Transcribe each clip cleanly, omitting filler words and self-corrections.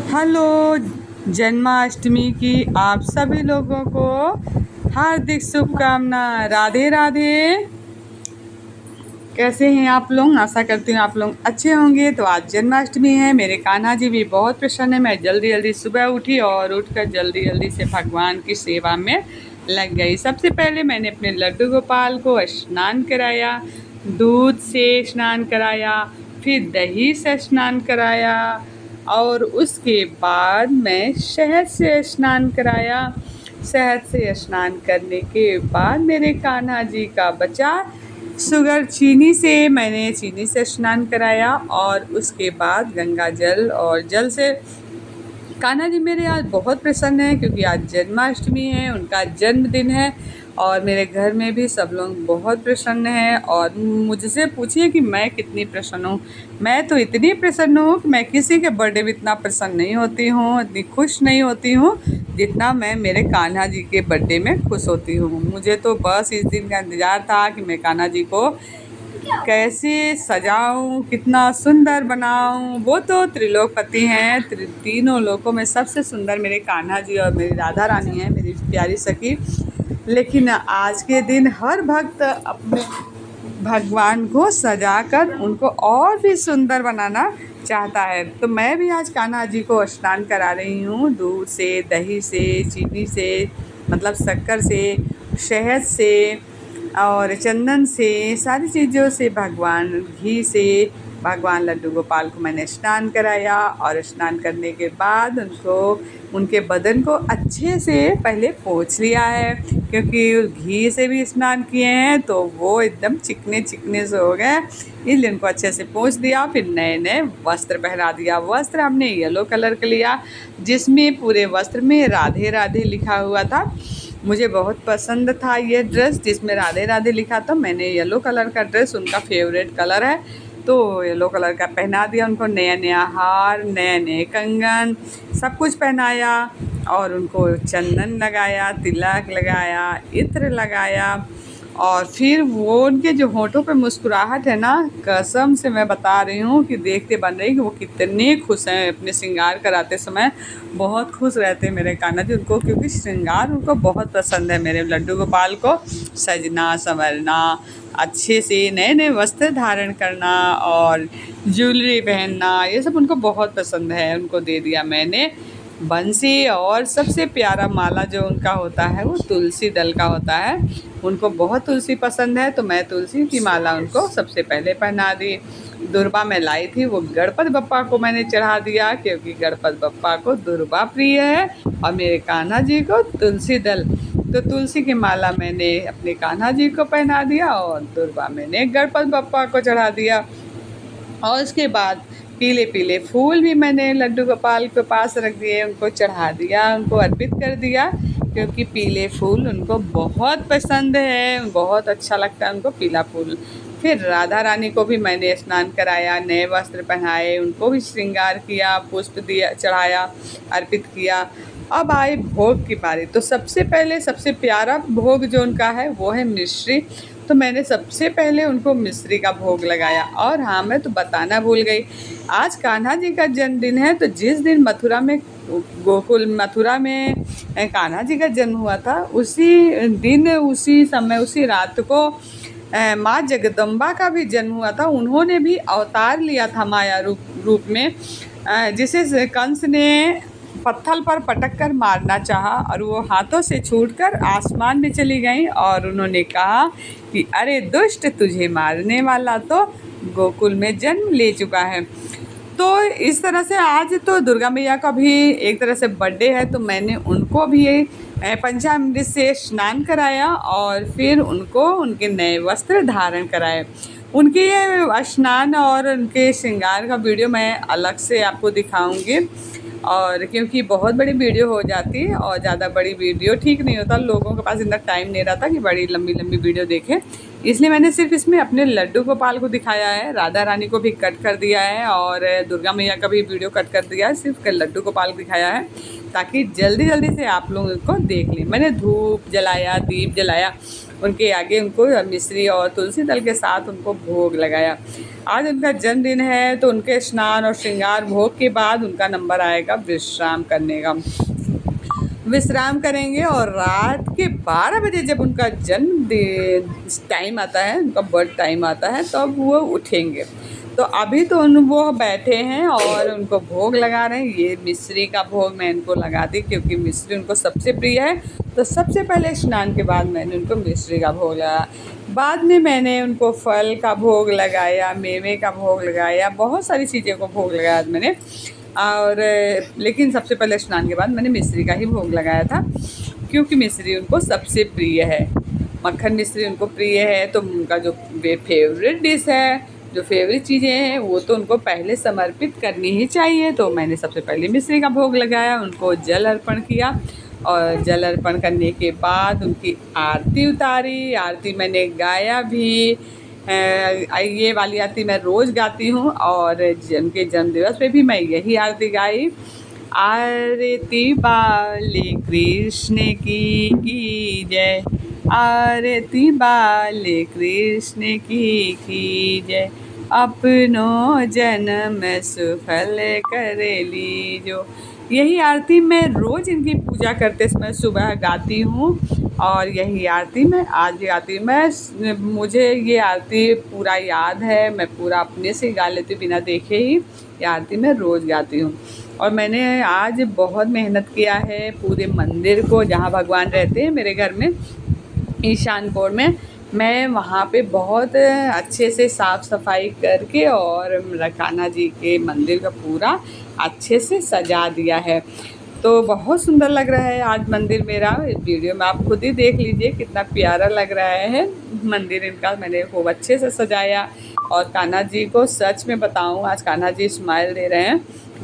Hello, Janmashtami की आप सभी लोगों को हार्दिक शुभकामनाएं। राधे राधे। कैसे हैं आप लोग? आशा करती हूँ आप लोग अच्छे होंगे। तो आज जन्माष्टमी है, मेरे कान्हा जी भी बहुत प्रसन्न है। मैं जल्दी जल्दी सुबह उठी और उठकर जल्दी जल्दी से भगवान की सेवा में लग गई। सबसे पहले मैंने अपने लड्डू गोपाल को स्नान कराया, दूध से स्नान कराया, फिर दही से स्नान कराया और उसके बाद मैं शहद से स्नान कराया। शहद से स्नान करने के बाद मेरे कान्हा जी का बचा शुगर चीनी से, मैंने चीनी से स्नान कराया और उसके बाद गंगा जल और जल से। कान्हा जी मेरे आज बहुत प्रसन्न हैं क्योंकि आज जन्माष्टमी है, उनका जन्मदिन है और मेरे घर में भी सब लोग बहुत प्रसन्न हैं। और मुझसे पूछिए कि मैं कितनी प्रसन्न हूँ। मैं तो इतनी प्रसन्न हूँ कि मैं किसी के बर्थडे में इतना प्रसन्न नहीं होती हूँ, इतनी खुश नहीं होती हूँ जितना मैं मेरे कान्हा जी के बर्थडे में खुश होती हूँ। मुझे तो बस इस दिन का इंतज़ार था कि मैं कान्हा जी को कैसे सजाऊं, कितना सुंदर बनाऊं। वो तो त्रिलोकपति हैं, तीनों लोकों में सबसे सुंदर मेरे कान्हा जी और मेरी राधा रानी हैं, मेरी प्यारी सखी। लेकिन आज के दिन हर भक्त अपने भगवान को सजाकर उनको और भी सुंदर बनाना चाहता है। तो मैं भी आज कान्हा जी को स्नान करा रही हूँ, दूध से, दही से, चीनी से, मतलब शक्कर से, शहद से और चंदन से, सारी चीज़ों से, भगवान घी से, भगवान लड्डू गोपाल को मैंने स्नान कराया। और स्नान करने के बाद उनको, उनके बदन को अच्छे से पहले पोंछ लिया है क्योंकि घी से भी स्नान किए हैं तो वो एकदम चिकने चिकने से हो गए, इसलिए उनको अच्छे से पोंछ दिया। फिर नए नए वस्त्र पहना दिया। वस्त्र हमने येलो कलर का लिया जिसमें पूरे वस्त्र में राधे राधे लिखा हुआ था। मुझे बहुत पसंद था ये ड्रेस जिसमें राधे राधे लिखा था। मैंने येलो कलर का ड्रेस, उनका फेवरेट कलर है, तो येलो कलर का पहना दिया उनको। नया नया हार, नए नए कंगन, सब कुछ पहनाया और उनको चंदन लगाया, तिलक लगाया, इत्र लगाया। और फिर वो उनके जो होठों पे मुस्कुराहट है ना, कसम से मैं बता रही हूँ कि देखते बन रही कि वो कितने खुश हैं अपने श्रृंगार कराते समय। बहुत खुश रहते हैं मेरे कान्हा जी उनको, क्योंकि श्रृंगार उनको बहुत पसंद है। मेरे लड्डू गोपाल को सजना संवरना, अच्छे से नए नए वस्त्र धारण करना और ज्वेलरी पहनना, ये सब उनको बहुत पसंद है। उनको दे दिया मैंने बंसी और सबसे प्यारा माला जो उनका होता है वो तुलसी दल का होता है। उनको बहुत तुलसी पसंद है तो मैं तुलसी की माला उनको सबसे पहले पहना दी। दुर्बा मैं लाई थी, वो गणपति बप्पा को मैंने चढ़ा दिया क्योंकि गणपति बप्पा को दुर्बा प्रिय है और मेरे कान्हा जी को तुलसी दल। तो तुलसी की माला मैंने अपने कान्हा जी को पहना दिया और दुर्बा मैंने गणपति बप्पा को चढ़ा दिया। और उसके बाद पीले पीले फूल भी मैंने लड्डू गोपाल के पास रख दिए, उनको चढ़ा दिया, उनको अर्पित कर दिया क्योंकि पीले फूल उनको बहुत पसंद है, बहुत अच्छा लगता है उनको पीला फूल। फिर राधा रानी को भी मैंने स्नान कराया, नए वस्त्र पहनाए, उनको भी श्रृंगार किया, पुष्प दिया, चढ़ाया, अर्पित किया। अब आई भोग की बारी। तो सबसे पहले सबसे प्यारा भोग जो उनका है वो है मिश्री। तो मैंने सबसे पहले उनको मिश्री का भोग लगाया। और हाँ, मैं तो बताना भूल गई, आज कान्हा जी का जन्मदिन है। तो जिस दिन मथुरा में, गोकुल मथुरा में कान्हा जी का जन्म हुआ था, उसी दिन, उसी समय, उसी रात को माँ जगदम्बा का भी जन्म हुआ था। उन्होंने भी अवतार लिया था माया रूप में, जिसे कंस ने पत्थर पर पटक कर मारना चाहा और वो हाथों से छूटकर आसमान में चली गई। और उन्होंने कहा कि अरे दुष्ट, तुझे मारने वाला तो गोकुल में जन्म ले चुका है। तो इस तरह से आज तो दुर्गा मैया का भी एक तरह से बर्थडे है, तो मैंने उनको भी पंचामृत से स्नान कराया और फिर उनको उनके नए वस्त्र धारण कराए। उनके ये स्नान और उनके श्रृंगार का वीडियो मैं अलग से आपको दिखाऊंगी, और क्योंकि बहुत बड़ी वीडियो हो जाती है और ज़्यादा बड़ी वीडियो ठीक नहीं होता, लोगों के पास इतना टाइम नहीं रहता कि बड़ी लंबी लंबी वीडियो देखें, इसलिए मैंने सिर्फ इसमें अपने लड्डू गोपाल को दिखाया है। राधा रानी को भी कट कर दिया है और दुर्गा मैया का भी वीडियो कट कर दिया है, सिर्फ लड्डू गोपाल को दिखाया है ताकि जल्दी जल्दी से आप लोग इनको देख लें। मैंने धूप जलाया, दीप जलाया, उनके आगे उनको मिश्री और तुलसी दल के साथ उनको भोग लगाया। आज उनका जन्मदिन है, तो उनके स्नान और श्रृंगार भोग के बाद उनका नंबर आएगा विश्राम करने का। विश्राम करेंगे और रात के 12 बजे जब उनका टाइम आता है, उनका बर्थ टाइम आता है, तब वो उठेंगे। तो अभी तो वो बैठे हैं और उनको भोग लगा रहे हैं। ये मिश्री का भोग मैं इनको लगा दी क्योंकि मिश्री उनको सबसे प्रिय है। तो सबसे पहले स्नान के बाद मैंने उनको मिश्री का भोग लगाया। बाद में मैंने उनको फल का भोग लगाया, मेवे का भोग लगाया, बहुत सारी चीज़ों को भोग लगाया मैंने। और लेकिन सबसे पहले स्नान के बाद मैंने मिश्री का ही भोग लगाया था क्योंकि मिश्री उनको सबसे प्रिय है। मक्खन मिश्री उनको प्रिय है, तो उनका जो फेवरेट डिश है, जो फेवरेट चीज़ें हैं, वो तो उनको पहले समर्पित करनी ही चाहिए। तो मैंने सबसे पहले मिश्री का भोग लगाया, उनको जल अर्पण किया और जल अर्पण करने के बाद उनकी आरती उतारी। आरती मैंने गाया भी। ये वाली आरती मैं रोज़ गाती हूँ और उनके जन्मदिवस पे भी मैं यही आरती गाई। आरती बाले कृष्ण की जय, आरती बाले कृष्ण की जय, अपनो जन्म सुफल कर लीजो। यही आरती मैं रोज़ इनकी पूजा करते समय सुबह गाती हूँ और यही आरती मैं आज भी गाती हूँ। मुझे ये आरती पूरा याद है, मैं पूरा अपने से गा लेती हूँ बिना देखे ही। ये आरती मैं रोज़ गाती हूँ और मैंने आज बहुत मेहनत किया है पूरे मंदिर को, जहाँ भगवान रहते हैं मेरे घर में ईशान कोण में, मैं वहाँ पे बहुत अच्छे से साफ़ सफाई करके और कान्हा जी के मंदिर का पूरा अच्छे से सजा दिया है। तो बहुत सुंदर लग रहा है आज मंदिर मेरा। इस वीडियो में आप खुद ही देख लीजिए कितना प्यारा लग रहा है मंदिर इनका। मैंने खूब अच्छे से सजाया और कान्हा जी को सच में बताऊं, आज कान्हा जी स्माइल दे रहे हैं,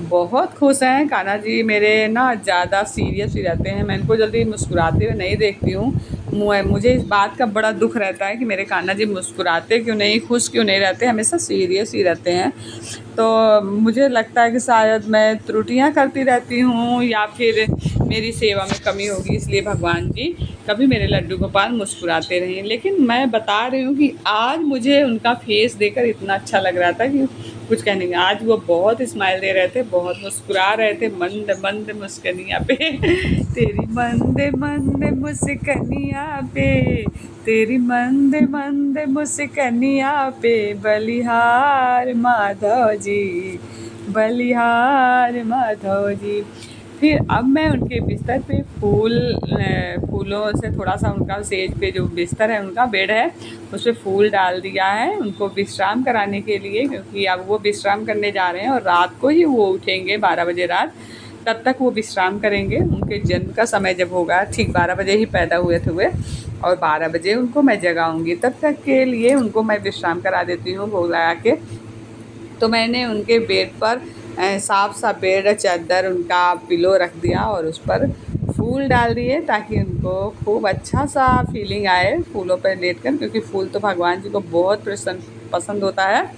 बहुत खुश हैं कान्हा जी मेरे। ना ज़्यादा सीरियस ही रहते हैं, मैं इनको जल्दी मुस्कुराते हुए नहीं देखती हूँ। मुझे इस बात का बड़ा दुख रहता है कि मेरे कान्हा जी मुस्कुराते क्यों नहीं, खुश क्यों नहीं रहते, हमेशा सीरियस ही रहते हैं। तो मुझे लगता है कि शायद मैं त्रुटियां करती रहती हूँ या फिर मेरी सेवा में कमी होगी, इसलिए भगवान जी कभी मेरे लड्डू गोपाल मुस्कुराते रहें। लेकिन मैं बता रही हूँ कि आज मुझे उनका फेस देखकर इतना अच्छा लग रहा था कि कुछ कहने का। आज वो बहुत स्माइल दे रहे थे, बहुत मुस्कुरा रहे थे, मंद मंद मुस्कनिया पे तेरी मंद मंद मुस्कनिया पे, तेरी मंद मंद मुस्कनिया पे, बलिहार माधव जी, बलिहार माधव जी। फिर अब मैं उनके बिस्तर पे फूलों से थोड़ा सा उनका सेज पे जो बिस्तर है, उनका बेड है, उस पर फूल डाल दिया है उनको विश्राम कराने के लिए, क्योंकि अब वो विश्राम करने जा रहे हैं और रात को ही वो उठेंगे 12 बजे रात। तब तक वो विश्राम करेंगे। उनके जन्म का समय जब होगा, ठीक 12 बजे ही पैदा हुए थे वे, और 12 बजे उनको मैं जगाऊंगी। तब तक के लिए उनको मैं विश्राम करा देती हूँ भोग लगा के। तो मैंने उनके बेड पर साफ सा बेड, चादर, उनका पिलो रख दिया और उस पर फूल डाल दिए ताकि उनको खूब अच्छा सा फीलिंग आए फूलों पर लेटकर, क्योंकि फूल तो भगवान जी को बहुत पसंद होता है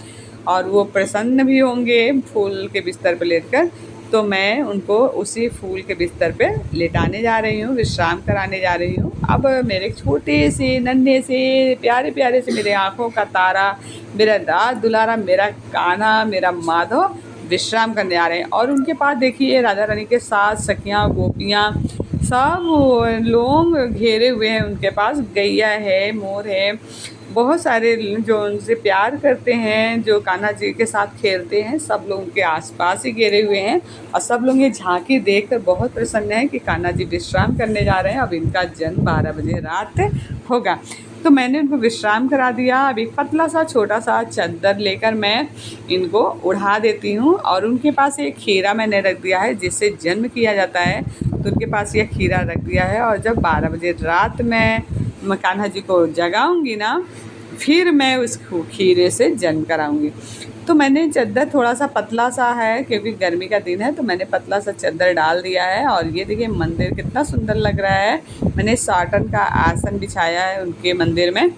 और वो प्रसन्न भी होंगे फूल के बिस्तर पर लेटकर। तो मैं उनको उसी फूल के बिस्तर पे लेटाने जा रही हूँ, विश्राम कराने जा रही हूँ। अब मेरे छोटे से नन्हे से प्यारे प्यारे से मेरे आँखों का तारा, मेरा राज दुलारा, मेरा कान्हा, मेरा माधव विश्राम करने आ रहे हैं। और उनके पास देखिए राधा रानी के साथ सखियाँ, गोपियाँ, सब लोग घेरे हुए हैं। उनके पास गैया है, मोर है, बहुत सारे जो उनसे प्यार करते हैं, जो कान्हा जी के साथ खेलते हैं, सब लोग उनके आसपास ही घेरे हुए हैं। और सब लोग ये झांकी देखकर बहुत प्रसन्न हैं कि कान्हा जी विश्राम करने जा रहे हैं। अब इनका जन्म 12 बजे रात होगा। तो मैंने उनको विश्राम करा दिया। अब एक पतला सा छोटा सा चादर लेकर मैं इनको उड़ा देती हूँ और उनके पास एक खीरा मैंने रख दिया है जिससे जन्म किया जाता है, तो उनके पास यह खीरा रख दिया है। और जब 12 बजे रात मैं कान्हा जी को जगाऊंगी ना, फिर मैं उस खीरे से जन्म कराऊंगी। तो मैंने चादर थोड़ा सा पतला सा है क्योंकि गर्मी का दिन है, तो मैंने पतला सा चादर डाल दिया है। और ये देखिए मंदिर कितना सुंदर लग रहा है। मैंने साटन का आसन बिछाया है उनके मंदिर में।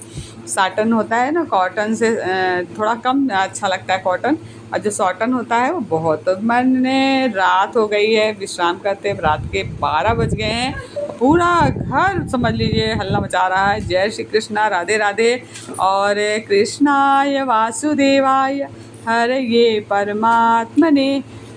साटन होता है ना, कॉटन से थोड़ा कम अच्छा लगता है कॉटन, और जो सॉटन होता है वो बहुत। तो मैंने रात हो गई है विश्राम करते, रात के 12 बज गए हैं, पूरा घर समझ लीजिए हल्ला मचा रहा है। जय श्री कृष्णा, राधे राधे। और कृष्णाय वासुदेवाय हरये परमात्मने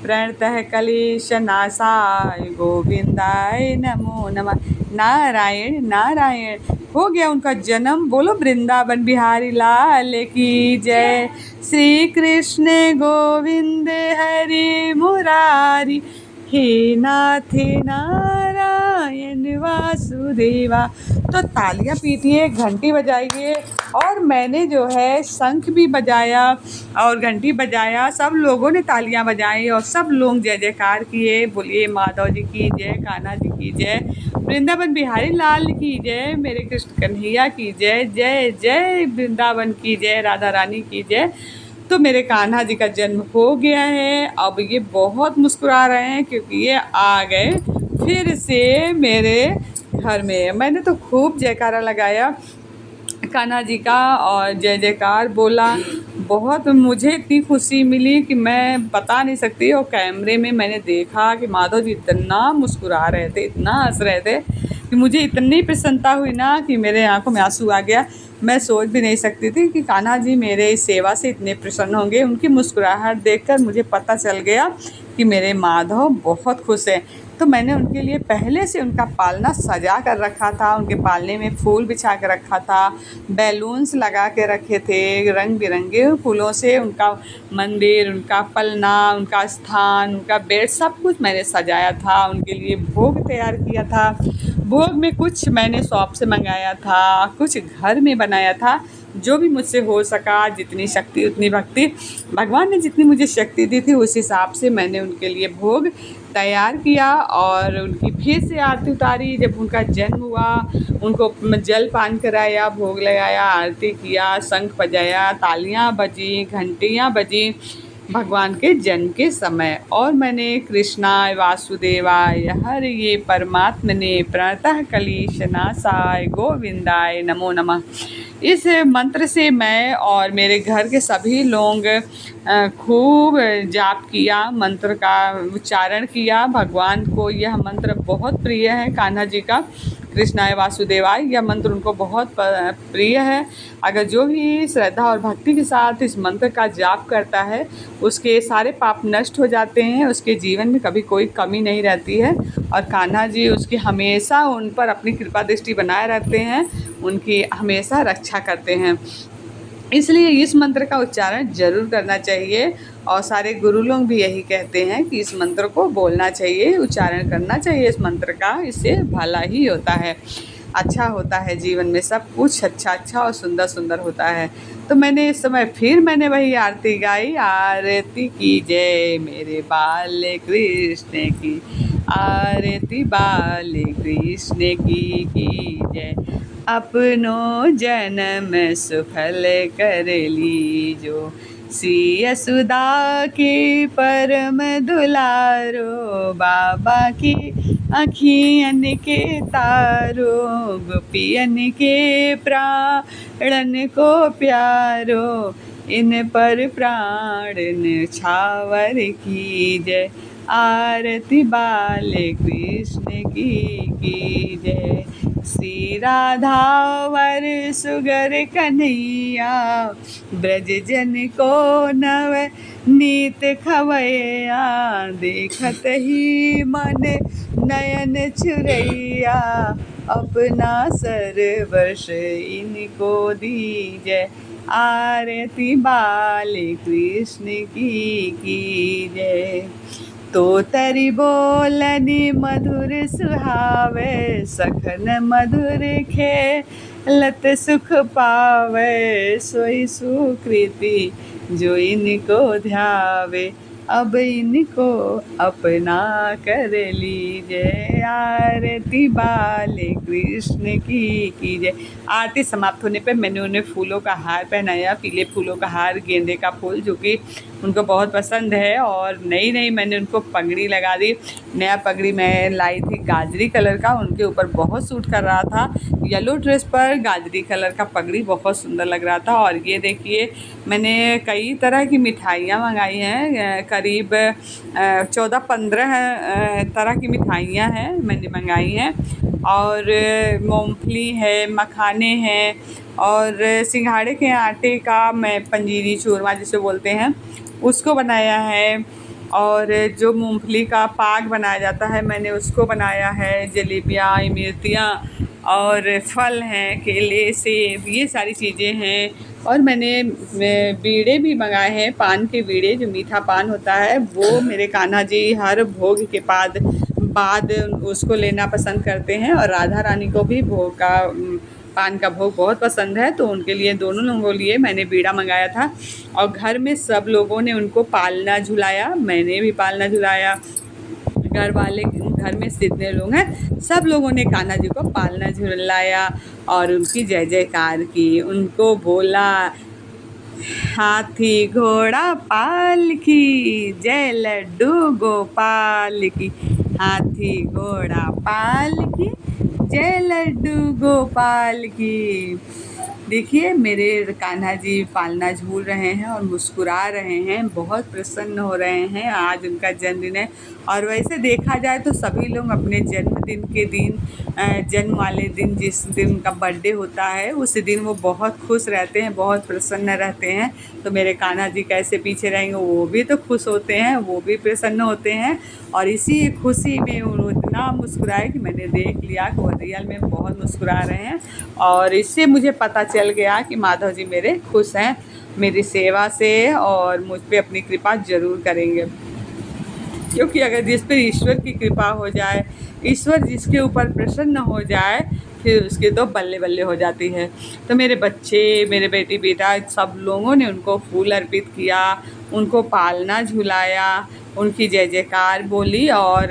प्रणतः क्लेशनाशाय गोविंदाय नमो नमः। नारायण नारायण। हो गया उनका जन्म। बोलो वृंदावन बिहारी लाल की जय। श्री कृष्ण गोविंद हरि मुरारी, हे नाथ नारायण वासुदेवा। तो तालियां पीटिए, घंटी बजाइए। और मैंने जो है शंख भी बजाया और घंटी बजाया। सब लोगों ने तालियां बजाई और सब लोग जय जयकार किए। बोलिए माधव जी की जय, कान्हा जी की जय, वृंदावन बिहारी लाल की जय, मेरे कृष्ण कन्हैया की जय। जय जय वृंदावन की जय, राधा रानी की जय। तो मेरे कान्हा जी का जन्म हो गया है। अब ये बहुत मुस्कुरा रहे हैं क्योंकि ये आ गए फिर से मेरे घर में। मैंने तो खूब जयकारा लगाया कान्हा जी का और जय जयकार बोला। बहुत मुझे इतनी खुशी मिली कि मैं बता नहीं सकती। और कैमरे में मैंने देखा कि माधव जी इतना मुस्कुरा रहे थे, इतना हंस रहे थे कि मुझे इतनी प्रसन्नता हुई ना कि मेरे आंखों में आंसू आ गया। मैं सोच भी नहीं सकती थी कि कान्हा जी मेरे इस सेवा से इतने प्रसन्न होंगे। उनकी मुस्कुराहट देखकर मुझे पता चल गया कि मेरे माधव बहुत खुश हैं। तो मैंने उनके लिए पहले से उनका पालना सजा कर रखा था। उनके पालने में फूल बिछा कर रखा था, बैलून्स लगा के रखे थे, रंग बिरंगे फूलों से उनका मंदिर, उनका पलना, उनका स्थान, उनका बेड सब कुछ मैंने सजाया था। उनके लिए भोग तैयार किया था। भोग में कुछ मैंने शॉप से मंगाया था, कुछ घर में बनाया था। जो भी मुझसे हो सका, जितनी शक्ति उतनी भक्ति, भगवान ने जितनी मुझे शक्ति दी थी उस हिसाब से मैंने उनके लिए भोग तैयार किया। और उनकी फिर से आरती उतारी। जब उनका जन्म हुआ उनको जल पान कराया, भोग लगाया, आरती किया, शंख बजाया, तालियां बजी, घंटियां बजी भगवान के जन्म के समय। और मैंने कृष्णाय वासुदेवाय हरये परमात्मने प्रणतः क्लेशनाशाय गोविंदाय नमो नमः। इस मंत्र से मैं और मेरे घर के सभी लोग खूब जाप किया, मंत्र का उच्चारण किया। भगवान को यह मंत्र बहुत प्रिय है, कान्हा जी का कृष्णाय वासुदेवाय यह मंत्र उनको बहुत प्रिय है। अगर जो भी श्रद्धा और भक्ति के साथ इस मंत्र का जाप करता है उसके सारे पाप नष्ट हो जाते हैं, उसके जीवन में कभी कोई कमी नहीं रहती है। और कान्हा जी उसकी हमेशा उन पर अपनी कृपा दृष्टि बनाए रहते हैं, उनकी हमेशा रक्षा करते हैं। इसलिए इस मंत्र का उच्चारण ज़रूर करना चाहिए। और सारे गुरु लोग भी यही कहते हैं कि इस मंत्र को बोलना चाहिए, उच्चारण करना चाहिए इस मंत्र का। इससे भला ही होता है, अच्छा होता है, जीवन में सब कुछ अच्छा अच्छा और सुंदर सुंदर होता है। तो मैंने इस समय फिर मैंने वही आरती गाई। आरती की जय मेरे बाल कृष्ण की, आरती बाल कृष्ण की जय। अपनो जन्म सुफल कर लीजो, श्री यशोदा के परम दुलारो, बाबा की अखियन के तारो, गोपियन के प्राणन को प्यारो, इन पर प्राण छावर की जय। आरती बाल कृष्ण की जय। श्री राधावर सुगर कन्हैया, ब्रज जन को नव नीत खवैया, देखत ही मन नयन छुरैया, अपना सर्वस्व इनको दीजय। आरती बाल कृष्ण की जय। तो तरी बोलनी मधुर सुहावे, सखन मधुर खेलत सुख पावे, सोई सुकृति जो इनको ध्यावे, अब इनको अपना कर लीजिए। आरती बाल कृष्ण की जय। आरती समाप्त होने पर मैंने उन्हें फूलों का हार पहनाया, पीले फूलों का हार, गेंदे का फूल जो कि उनको बहुत पसंद है। और नई मैंने उनको पगड़ी लगा दी। नया पगड़ी मैं लाई थी गाजरी कलर का, उनके ऊपर बहुत सूट कर रहा था। येलो ड्रेस पर गाजरी कलर का पगड़ी बहुत सुंदर लग रहा था। और ये देखिए मैंने कई तरह की मिठाइयाँ मंगाई हैं, करीब 14-15 तरह की मिठाइयाँ हैं मैंने मंगाई हैं, और मूँगफली है, मखाने हैं, और सिंघाड़े के आटे का मैं पंजीरी चूरमा जिसे बोलते हैं उसको बनाया है, और जो मूँगफली का पाक बनाया जाता है मैंने उसको बनाया है, जलेबियाँ, इमरतियाँ, और फल हैं, केले, सेब, ये सारी चीज़ें हैं। और मैंने बीड़े भी मंगाए हैं, पान के बीड़े, जो मीठा पान होता है वो मेरे कान्हा जी हर भोग के बाद बाद उसको लेना पसंद करते हैं, और राधा रानी को भी भोग का पान का भोग बहुत पसंद है, तो उनके लिए, दोनों लोगों के लिए मैंने बीड़ा मंगाया था। और घर में सब लोगों ने उनको पालना झुलाया, मैंने भी पालना झुलाया, घर वाले, घर में जितने लोग हैं सब लोगों ने कान्हा जी को पालना झुलाया और उनकी जय जयकार की। उनको बोला, हाथी घोड़ा पालकी, जय लड्डू गोपाल की, हाथी घोड़ा पालकी, जय लड्डू गोपाल की। देखिए मेरे कान्हा जी पालना झूल रहे हैं और मुस्कुरा रहे हैं, बहुत प्रसन्न हो रहे हैं, आज उनका जन्मदिन है। और वैसे देखा जाए तो सभी लोग अपने जन्मदिन के दिन, जन्म वाले दिन, जिस दिन उनका बर्थडे होता है उस दिन वो बहुत खुश रहते हैं, बहुत प्रसन्न रहते हैं। तो मेरे कान्हा जी कैसे पीछे रहेंगे, वो भी तो खुश होते हैं, वो भी प्रसन्न होते हैं। और इसी खुशी में वो इतना मुस्कुराए कि मैंने देख लिया कि वो रियल में बहुत मुस्कुरा रहे हैं। और इससे मुझे पता चल गया कि माधव जी मेरे खुश हैं मेरी सेवा से, और मुझ पे अपनी कृपा ज़रूर करेंगे। क्योंकि अगर जिस पर ईश्वर की कृपा हो जाए, ईश्वर जिसके ऊपर प्रसन्न हो जाए, फिर उसके तो बल्ले बल्ले हो जाती है। तो मेरे बच्चे, मेरे बेटी बेटा, सब लोगों ने उनको फूल अर्पित किया, उनको पालना झुलाया, उनकी जय जयकार बोली, और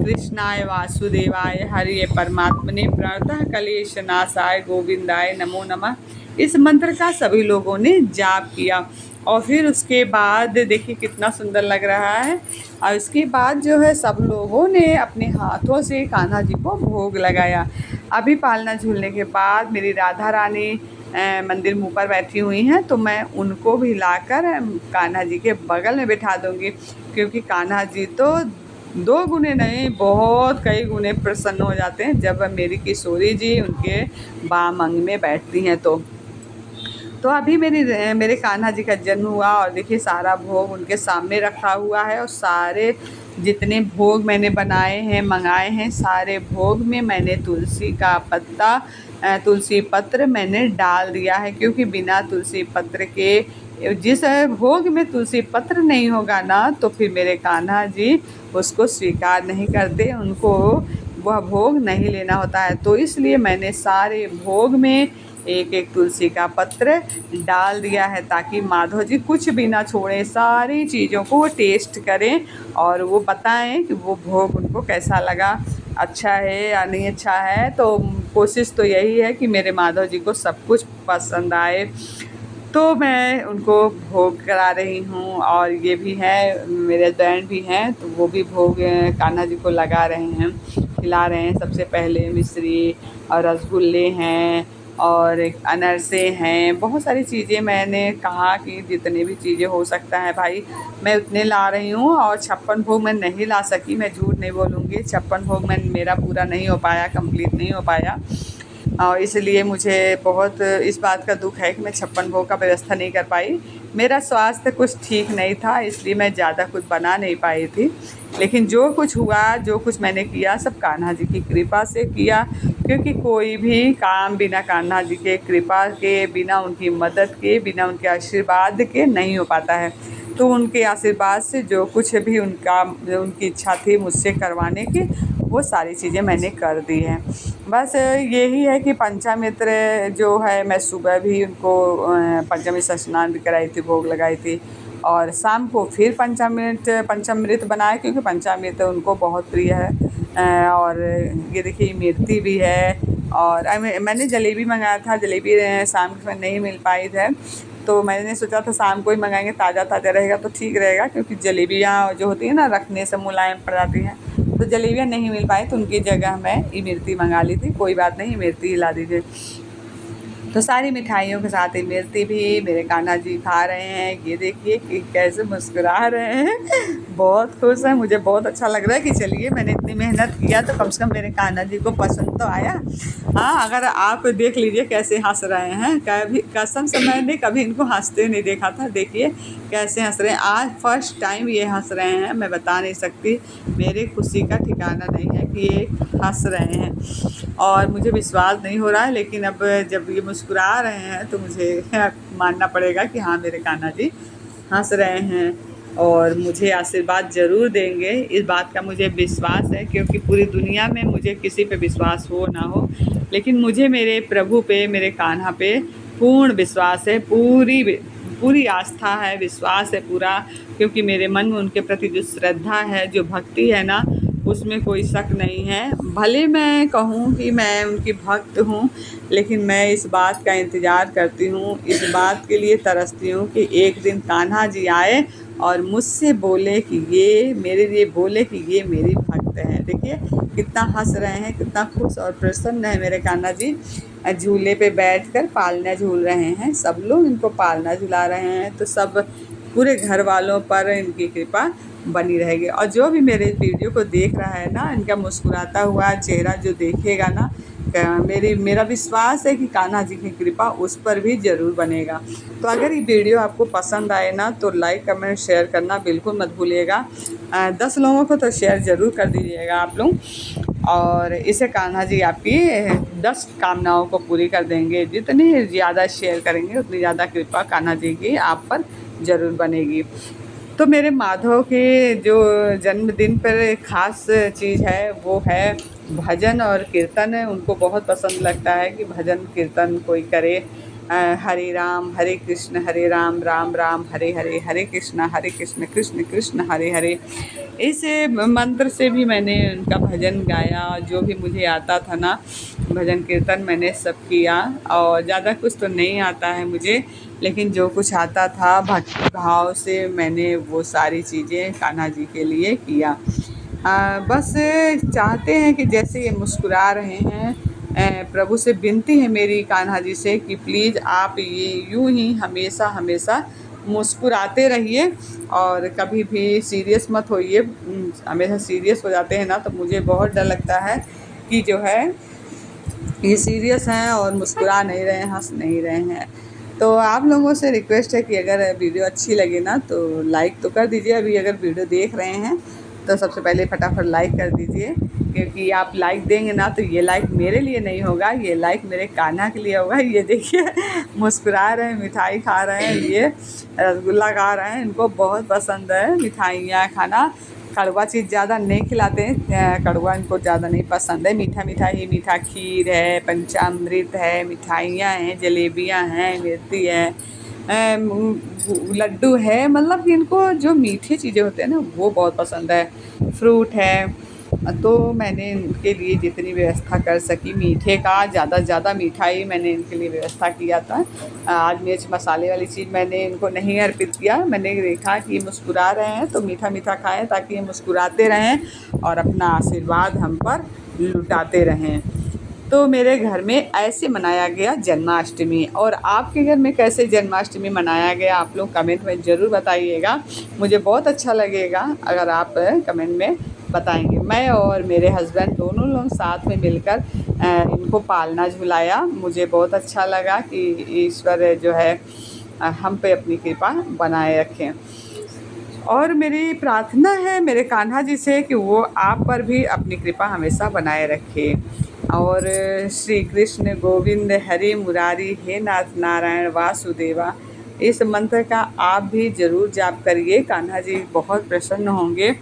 कृष्णाय वासुदेवाय हरिये परमात्मने प्रणतः क्लेश नाशाय गोविंदाय नमो नमः, इस मंत्र का सभी लोगों ने जाप किया। और फिर उसके बाद देखिए कितना सुंदर लग रहा है। और उसके बाद जो है सब लोगों ने अपने हाथों से कान्हा जी को भोग लगाया। अभी पालना झूलने के बाद मेरी राधा रानी मंदिर मुँह पर बैठी हुई हैं, तो मैं उनको भी लाकर कान्हा जी के बगल में बिठा दूँगी, क्योंकि कान्हा जी तो 2 गुने नहीं, बहुत कई गुने प्रसन्न हो जाते हैं जब मेरी किशोरी जी उनके बाम अंग में बैठती हैं। तो अभी मेरे कान्हा जी का जन्म हुआ, और देखिए सारा भोग उनके सामने रखा हुआ है, और सारे जितने भोग मैंने बनाए हैं, मंगाए हैं, सारे भोग में मैंने तुलसी का पत्ता, तुलसी पत्र मैंने डाल दिया है, क्योंकि बिना तुलसी पत्र के जिस भोग में तुलसी पत्र नहीं होगा ना, तो फिर मेरे कान्हा जी उसको स्वीकार नहीं करते, उनको वह भोग नहीं लेना होता है। तो इसलिए मैंने सारे भोग में एक एक तुलसी का पत्र डाल दिया है, ताकि माधव जी कुछ भी ना छोड़ें, सारी चीज़ों को वो टेस्ट करें और वो बताएं कि वो भोग उनको कैसा लगा, अच्छा है या नहीं अच्छा है। तो कोशिश तो यही है कि मेरे माधव जी को सब कुछ पसंद आए। तो मैं उनको भोग करा रही हूँ, और ये भी है मेरे हस्बैंड भी हैं, तो वो भी भोग कान्हा जी को लगा रहे हैं, खिला रहे हैं। सबसे पहले मिश्री और रसगुल्ले हैं, और अनरसे हैं, बहुत सारी चीज़ें। मैंने कहा कि जितनी भी चीज़ें हो सकता है भाई मैं उतने ला रही हूँ, और 56 भोग मैं नहीं ला सकी, मैं झूठ नहीं बोलूँगी, 56 भोग मेरा पूरा नहीं हो पाया, कंप्लीट नहीं हो पाया। और इसलिए मुझे बहुत इस बात का दुख है कि मैं 56 भोग का व्यवस्था नहीं कर पाई। मेरा स्वास्थ्य कुछ ठीक नहीं था, इसलिए मैं ज़्यादा कुछ बना नहीं पाई थी। लेकिन जो कुछ हुआ, जो कुछ मैंने किया, सब कान्हा जी की कृपा से किया, क्योंकि कोई भी काम बिना कान्हा जी के कृपा के, बिना उनकी मदद के, बिना उनके आशीर्वाद के नहीं हो पाता है। तो उनके आशीर्वाद से जो कुछ भी उनकी इच्छा थी मुझसे करवाने की, वो सारी चीज़ें मैंने कर दी हैं। बस यही है कि पंचामृत जो है, मैं सुबह भी उनको पंचामृत से स्नान भी कराई थी, भोग लगाई थी, और शाम को फिर पंचामृत बनाए, क्योंकि पंचामृत उनको बहुत प्रिय है। और ये देखिए इमरती भी है, और मैंने जलेबी मंगाया था, जलेबी शाम के समय नहीं मिल पाई है, तो मैंने सोचा था शाम को ही मंगाएंगे, ताज़ा ताज़ा रहेगा तो ठीक रहेगा, क्योंकि जलेबियाँ जो होती है ना रखने से मुलायम पड़ जाती हैं। तो जलेबियाँ नहीं मिल पाई, तो उनकी जगह मैं इमरती मंगा ली थी। कोई बात नहीं, इमरती ही ला दीजिए। तो सारी मिठाइयों के साथ इमरती भी मेरे कान्हा जी खा रहे हैं। ये देखिए कि कैसे मुस्कुरा रहे हैं, बहुत खुश हैं। मुझे बहुत अच्छा लग रहा है कि चलिए मैंने इतनी मेहनत किया तो कम से कम मेरे कान्हा जी को पसंद तो आया। हाँ, अगर आप देख लीजिए कैसे हंस रहे हैं, कभी कसम से मैंने कभी इनको हंसते नहीं देखा था। देखिए कैसे हंस रहे हैं, आज फर्स्ट टाइम ये हंस रहे हैं। मैं बता नहीं सकती, मेरी खुशी का ठिकाना नहीं है कि ये हंस रहे हैं और मुझे विश्वास नहीं हो रहा है। लेकिन अब जब ये मुस्कुरा रहे हैं तो मुझे मानना पड़ेगा कि हाँ, मेरे कान्हा जी हंस रहे हैं और मुझे आशीर्वाद ज़रूर देंगे। इस बात का मुझे विश्वास है, क्योंकि पूरी दुनिया में मुझे किसी पे विश्वास हो ना हो, लेकिन मुझे मेरे प्रभु पे, मेरे कान्हा पे पूर्ण विश्वास है, पूरी आस्था है, विश्वास है पूरा। क्योंकि मेरे मन में उनके प्रति जो श्रद्धा है, जो भक्ति है ना, उसमें कोई शक नहीं है। भले मैं कहूँ कि मैं उनकी भक्त हूँ, लेकिन मैं इस बात का इंतज़ार करती हूँ, इस बात के लिए तरसती हूँ कि एक दिन कान्हा जी आए और मुझसे बोले कि ये मेरे लिए बोले कि ये मेरी भक्त है। देखिए कितना हंस रहे हैं, कितना खुश और प्रसन्न है मेरे कान्हा जी। झूले पे बैठकर पालना झूल रहे हैं, सब लोग इनको पालना झुला रहे हैं, तो सब पूरे घर वालों पर इनकी कृपा बनी रहेगी। और जो भी मेरे वीडियो को देख रहा है ना, इनका मुस्कुराता हुआ चेहरा जो देखेगा ना, मेरा विश्वास है कि कान्हा जी की कृपा उस पर भी ज़रूर बनेगा। तो अगर ये वीडियो आपको पसंद आए ना तो लाइक कमेंट शेयर करना बिल्कुल मत भूलिएगा। 10 लोगों को तो शेयर ज़रूर कर दीजिएगा आप लोग, और इसे कान्हा जी आपकी 10 कामनाओं को पूरी कर देंगे। जितनी ज़्यादा शेयर करेंगे उतनी ज़्यादा कृपा कान्हा जी की आप पर ज़रूर बनेगी। तो मेरे माधव के जो जन्मदिन पर ख़ास चीज़ है वो है भजन और कीर्तन। उनको बहुत पसंद लगता है कि भजन कीर्तन कोई करे। हरे राम हरे राम राम राम हरे हरे, हरे कृष्ण कृष्ण कृष्ण हरे हरे। इस मंत्र से भी मैंने उनका भजन गाया, जो भी मुझे आता था ना भजन कीर्तन मैंने सब किया। और ज़्यादा कुछ तो नहीं आता है मुझे, लेकिन जो कुछ आता था भक्ति भाव से मैंने वो सारी चीज़ें कान्हा जी के लिए किया। बस चाहते हैं कि जैसे ये मुस्कुरा रहे हैं, प्रभु से विनती है मेरी कान्हा जी से कि प्लीज़ आप ये यूं ही हमेशा हमेशा मुस्कुराते रहिए और कभी भी सीरियस मत होइए। हमेशा सीरियस हो जाते हैं ना तो मुझे बहुत डर लगता है कि जो है ये सीरियस हैं और मुस्कुरा नहीं रहे हैं, हंस नहीं रहे हैं। तो आप लोगों से रिक्वेस्ट है कि अगर वीडियो अच्छी लगे ना तो लाइक तो कर दीजिए। अभी अगर वीडियो देख रहे हैं तो सबसे पहले फटाफट लाइक कर दीजिए, क्योंकि आप लाइक देंगे ना तो ये लाइक मेरे लिए नहीं होगा, ये लाइक मेरे कान्हा के लिए होगा। ये देखिए मुस्कुरा रहे हैं, मिठाई खा रहे हैं, ये रसगुल्ला खा रहे हैं, इनको बहुत पसंद है मिठाइयाँ खाना। कड़वा चीज़ ज़्यादा नहीं खिलाते हैं, कड़वा इनको ज़्यादा नहीं पसंद है। मीठा मीठा ही, मीठा खीर है, पंचामृत है, मिठाइयाँ हैं, जलेबियाँ हैं, मिर्ची है, लड्डू है। मतलब कि इनको जो मीठी चीज़ें होते हैं ना वो बहुत पसंद है। फ्रूट है। तो मैंने इनके लिए जितनी व्यवस्था कर सकी मीठे का, ज़्यादा से ज़्यादा मिठाई मैंने इनके लिए व्यवस्था किया था। आज मिर्च मसाले वाली चीज़ मैंने इनको नहीं अर्पित किया। मैंने देखा कि ये मुस्कुरा रहे हैं तो मीठा मीठा खाएं, ताकि ये मुस्कुराते रहें और अपना आशीर्वाद हम पर लुटाते रहें। तो मेरे घर में ऐसे मनाया गया जन्माष्टमी। और आपके घर में कैसे जन्माष्टमी मनाया गया आप लोग कमेंट में ज़रूर बताइएगा। मुझे बहुत अच्छा लगेगा अगर आप कमेंट में बताएंगे। मैं और मेरे हस्बैंड दोनों लोग साथ में मिलकर इनको पालना झुलाया। मुझे बहुत अच्छा लगा कि ईश्वर जो है हम पे अपनी कृपा बनाए रखें। और मेरी प्रार्थना है मेरे कान्हा जी से कि वो आप पर भी अपनी कृपा हमेशा बनाए रखे। और श्री कृष्ण गोविंद हरि मुरारी, हे नाथ नारायण वासुदेवा, इस मंत्र का आप भी ज़रूर जाप करिए। कान्हा जी बहुत प्रसन्न होंगे।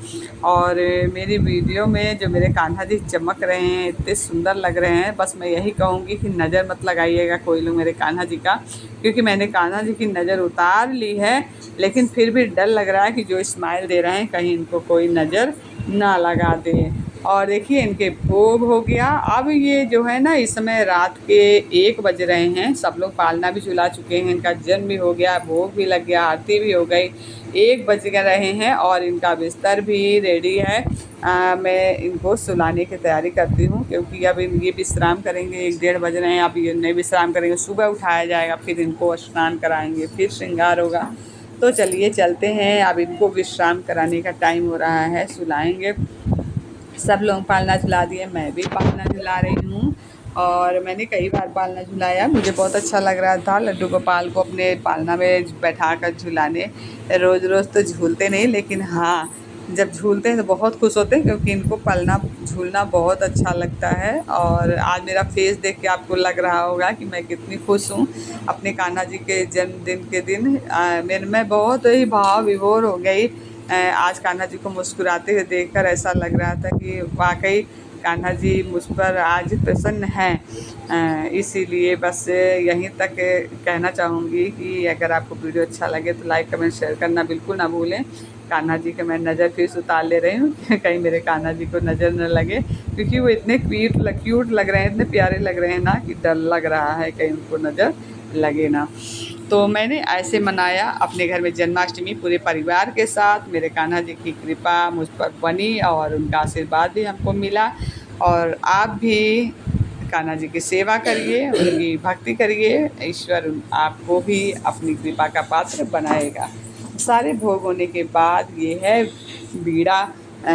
और मेरी वीडियो में जो मेरे कान्हा जी चमक रहे हैं, इतने सुंदर लग रहे हैं। बस मैं यही कहूँगी कि नज़र मत लगाइएगा कोई लोग मेरे कान्हा जी का, क्योंकि मैंने कान्हा जी की नज़र उतार ली है, लेकिन फिर भी डर लग रहा है कि जो स्माइल दे रहे हैं कहीं इनको कोई नज़र ना लगा दे। और देखिए इनके भोग हो गया। अब ये जो है ना, इस समय रात के 1 बज रहे हैं। सब लोग पालना भी झुला चुके हैं, इनका जन्म भी हो गया, भोग भी लग गया, आरती भी हो गई। 1 बज गए रहे हैं और इनका बिस्तर भी रेडी है। मैं इनको सुलाने की तैयारी करती हूँ, क्योंकि अब ये विश्राम करेंगे। 1 डेढ़ बज रहे हैं, अब ये नहीं विश्राम करेंगे, सुबह उठाया जाएगा, फिर इनको स्नान कराएंगे, फिर श्रृंगार होगा। तो चलिए चलते हैं, अब इनको विश्राम कराने का टाइम हो रहा है, सुलाएंगे। सब लोग पालना झुला दिए, मैं भी पालना झुला रही हूँ। और मैंने कई बार पालना झुलाया, मुझे बहुत अच्छा लग रहा था लड्डू गोपाल को अपने पालना में बैठा कर झुलाने। रोज़ रोज़ तो झूलते नहीं, लेकिन हाँ, जब झूलते हैं तो बहुत खुश होते हैं, क्योंकि इनको पालना झूलना बहुत अच्छा लगता है। और आज मेरा फेस देख के आपको लग रहा होगा कि मैं कितनी खुश हूँ। अपने कान्हा जी के जन्मदिन के दिन मैं बहुत ही भाव विभोर हो गई। आज कान्हा जी को मुस्कुराते हुए देखकर ऐसा लग रहा था कि वाकई कान्हा जी मुझ पर आज प्रसन्न हैं। इसीलिए बस यहीं तक कहना चाहूँगी कि अगर आपको वीडियो अच्छा लगे तो लाइक कमेंट शेयर करना बिल्कुल ना भूलें। कान्हा जी के मैं नज़र फिर से उतार ले रही हूँ कहीं मेरे कान्हा जी को नज़र न लगे, क्योंकि वो इतने क्यूट लग रहे हैं, इतने प्यारे लग रहे हैं ना, कि डर लग रहा है कहीं उनको नज़र लगे ना। तो मैंने ऐसे मनाया अपने घर में जन्माष्टमी पूरे परिवार के साथ। मेरे कान्हा जी की कृपा मुझ पर बनी और उनका आशीर्वाद भी हमको मिला। और आप भी कान्हा जी की सेवा करिए, उनकी भक्ति करिए, ईश्वर आपको भी अपनी कृपा का पात्र बनाएगा। सारे भोग होने के बाद ये है बीड़ा,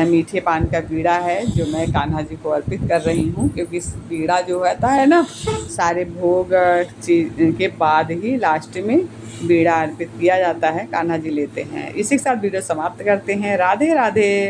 मीठे पान का बीड़ा है, जो मैं कान्हा जी को अर्पित कर रही हूँ, क्योंकि बीड़ा जो होता है ना, सारे भोग चीज के बाद ही लास्ट में बीड़ा अर्पित किया जाता है, कान्हा जी लेते हैं। इसी के साथ वीडियो समाप्त करते हैं। राधे राधे।